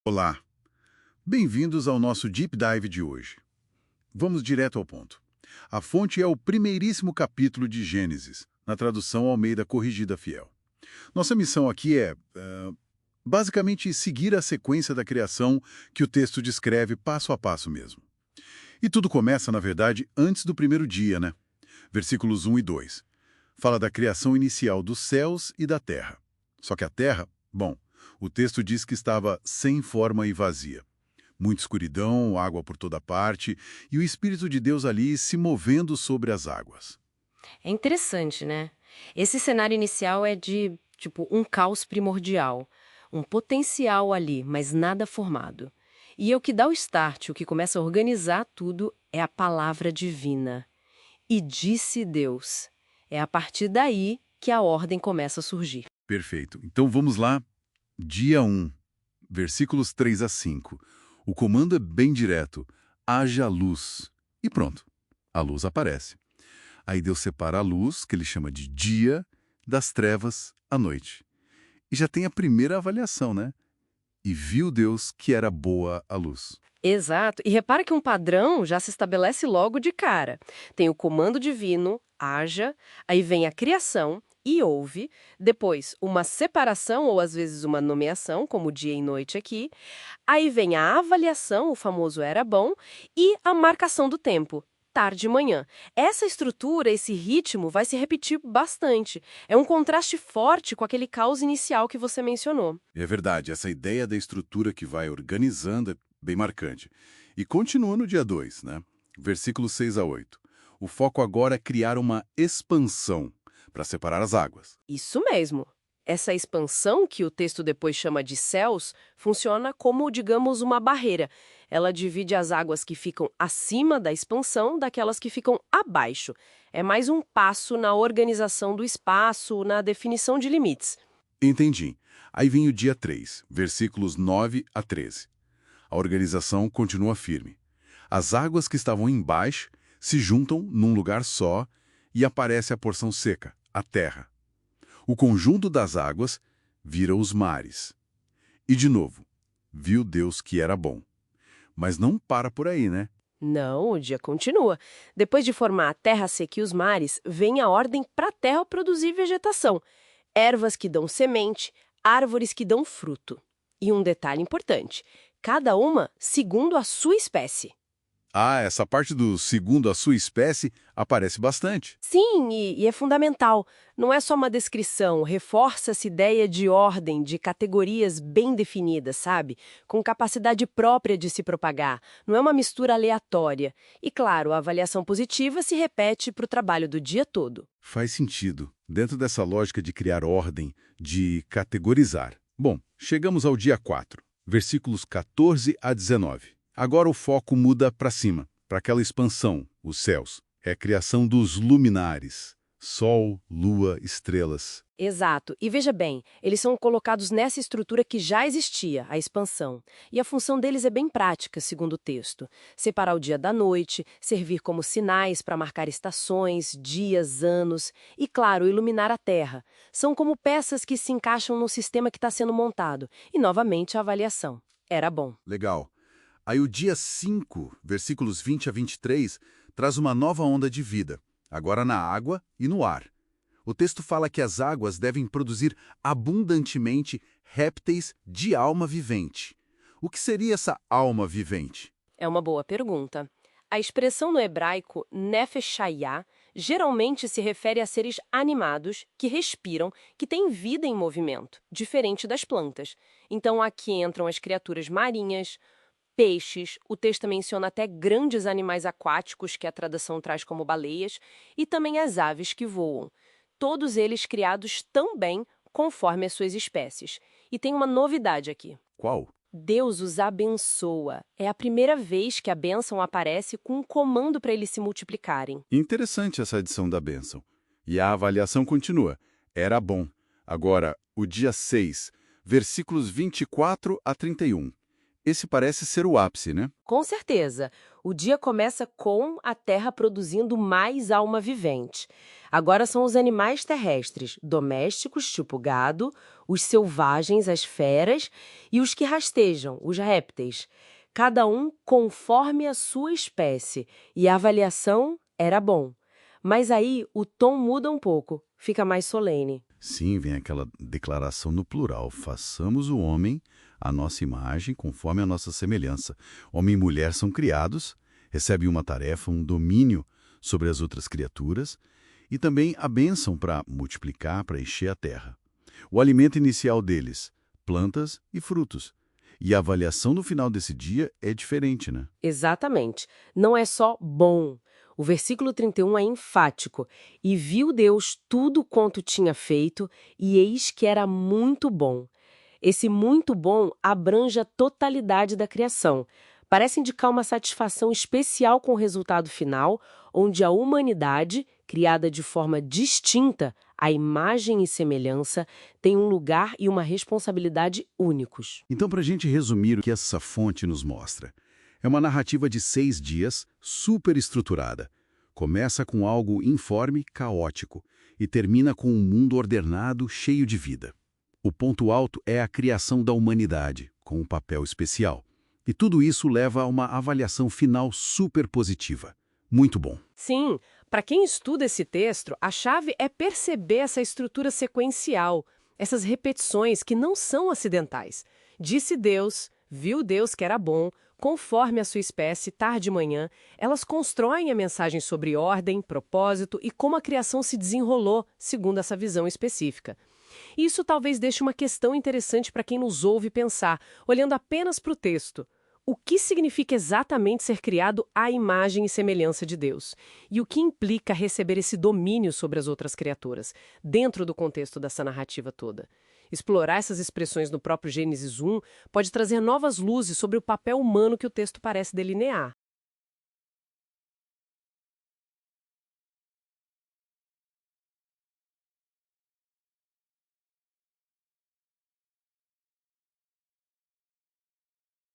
Olá, bem-vindos ao nosso Deep Dive de hoje. Vamos direto ao ponto. A fonte é o primeiríssimo capítulo de Gênesis, na tradução Almeida Corrigida Fiel. Nossa missão aqui é, basicamente, seguir a sequência da criação que o texto descreve passo a passo mesmo. E tudo começa, na verdade, antes do primeiro dia, né? Versículos 1 e 2. Fala da criação inicial dos céus e da terra. Só que a terra, bom, o texto diz que estava sem forma e vazia. Muita escuridão, água por toda parte, e o Espírito de Deus ali se movendo sobre as águas. É interessante, né? Esse cenário inicial é de, um caos primordial. Um potencial ali, mas nada formado. E o que dá o start, o que começa a organizar tudo, é a palavra divina. E disse Deus. É a partir daí que a ordem começa a surgir. Perfeito. Então vamos lá. Dia 1, versículos 3 a 5. O comando é bem direto. Haja luz. E pronto. A luz aparece. Aí Deus separa a luz, que ele chama de dia, das trevas, a noite. E já tem a primeira avaliação, né? E viu Deus que era boa a luz. Exato. E repara que um padrão já se estabelece logo de cara. Tem o comando divino, haja, aí vem a criação, e houve, depois uma separação ou às vezes uma nomeação, como dia e noite aqui, aí vem a avaliação, o famoso era bom, e a marcação do tempo, tarde e manhã. Essa estrutura, esse ritmo vai se repetir bastante. É um contraste forte com aquele caos inicial que você mencionou. É verdade, essa ideia da estrutura que vai organizando é bem marcante. E continua no dia 2, né? Versículos 6 a 8. O foco agora é criar uma expansão para separar as águas. Isso mesmo. Essa expansão, que o texto depois chama de céus, funciona como, digamos, uma barreira. Ela divide as águas que ficam acima da expansão daquelas que ficam abaixo. É mais um passo na organização do espaço, na definição de limites. Entendi. Aí vem o dia 3, versículos 9 a 13. A organização continua firme. As águas que estavam embaixo se juntam num lugar só e aparece a porção seca, a terra. O conjunto das águas vira os mares. E, de novo, viu Deus que era bom. Mas não para por aí, né? Não, o dia continua. Depois de formar a terra seca e os mares, vem a ordem para a terra produzir vegetação. Ervas que dão semente, árvores que dão fruto. E um detalhe importante, cada uma segundo a sua espécie. Ah, essa parte do segundo a sua espécie aparece bastante. Sim, e é fundamental. Não é só uma descrição, reforça essa ideia de ordem, de categorias bem definidas, sabe? Com capacidade própria de se propagar. Não é uma mistura aleatória. E, claro, a avaliação positiva se repete para o trabalho do dia todo. Faz sentido, dentro dessa lógica de criar ordem, de categorizar. Bom, chegamos ao dia 4, versículos 14 a 19. Agora o foco muda para cima, para aquela expansão, os céus. É a criação dos luminares, sol, lua, estrelas. Exato. E veja bem, eles são colocados nessa estrutura que já existia, a expansão. E a função deles é bem prática, segundo o texto. Separar o dia da noite, servir como sinais para marcar estações, dias, anos e, claro, iluminar a Terra. São como peças que se encaixam no sistema que está sendo montado. E, novamente, a avaliação. Era bom. Legal. Aí o dia 5, versículos 20 a 23, traz uma nova onda de vida, agora na água e no ar. O texto fala que as águas devem produzir abundantemente répteis de alma vivente. O que seria essa alma vivente? É uma boa pergunta. A expressão no hebraico nefesh hayá geralmente se refere a seres animados que respiram, que têm vida em movimento, diferente das plantas. Então aqui entram as criaturas marinhas, peixes, o texto menciona até grandes animais aquáticos, que a tradução traz como baleias, e também as aves que voam. Todos eles criados também conforme as suas espécies. E tem uma novidade aqui. Qual? Deus os abençoa. É a primeira vez que a bênção aparece com um comando para eles se multiplicarem. Interessante essa adição da bênção. E a avaliação continua. Era bom. Agora, o dia 6, versículos 24 a 31. Esse parece ser o ápice, né? Com certeza. O dia começa com a Terra produzindo mais alma vivente. Agora são os animais terrestres, domésticos, tipo gado, os selvagens, as feras, e os que rastejam, os répteis. Cada um conforme a sua espécie, e a avaliação era bom. Mas aí o tom muda um pouco, fica mais solene. Sim, vem aquela declaração no plural: façamos o homem à nossa imagem, conforme a nossa semelhança. Homem e mulher são criados, recebem uma tarefa, um domínio sobre as outras criaturas e também a bênção para multiplicar, para encher a terra. O alimento inicial deles, plantas e frutos. E a avaliação no final desse dia é diferente, né? Exatamente. Não é só bom. O versículo 31 é enfático. E viu Deus tudo quanto tinha feito, e eis que era muito bom. Esse muito bom abrange a totalidade da criação. Parece indicar uma satisfação especial com o resultado final, onde a humanidade, criada de forma distinta, à imagem e semelhança, tem um lugar e uma responsabilidade únicos. Então, para a gente resumir o que essa fonte nos mostra, é uma narrativa de 6 dias, super estruturada. Começa com algo informe, caótico, e termina com um mundo ordenado, cheio de vida. O ponto alto é a criação da humanidade, com um papel especial. E tudo isso leva a uma avaliação final super positiva. Muito bom. Sim, para quem estuda esse texto, a chave é perceber essa estrutura sequencial, essas repetições que não são acidentais. Disse Deus, viu Deus que era bom, conforme a sua espécie, tarde e manhã, elas constroem a mensagem sobre ordem, propósito e como a criação se desenrolou, segundo essa visão específica. Isso talvez deixe uma questão interessante para quem nos ouve pensar, olhando apenas para o texto. O que significa exatamente ser criado à imagem e semelhança de Deus? E o que implica receber esse domínio sobre as outras criaturas, dentro do contexto dessa narrativa toda? Explorar essas expressões no próprio Gênesis 1 pode trazer novas luzes sobre o papel humano que o texto parece delinear.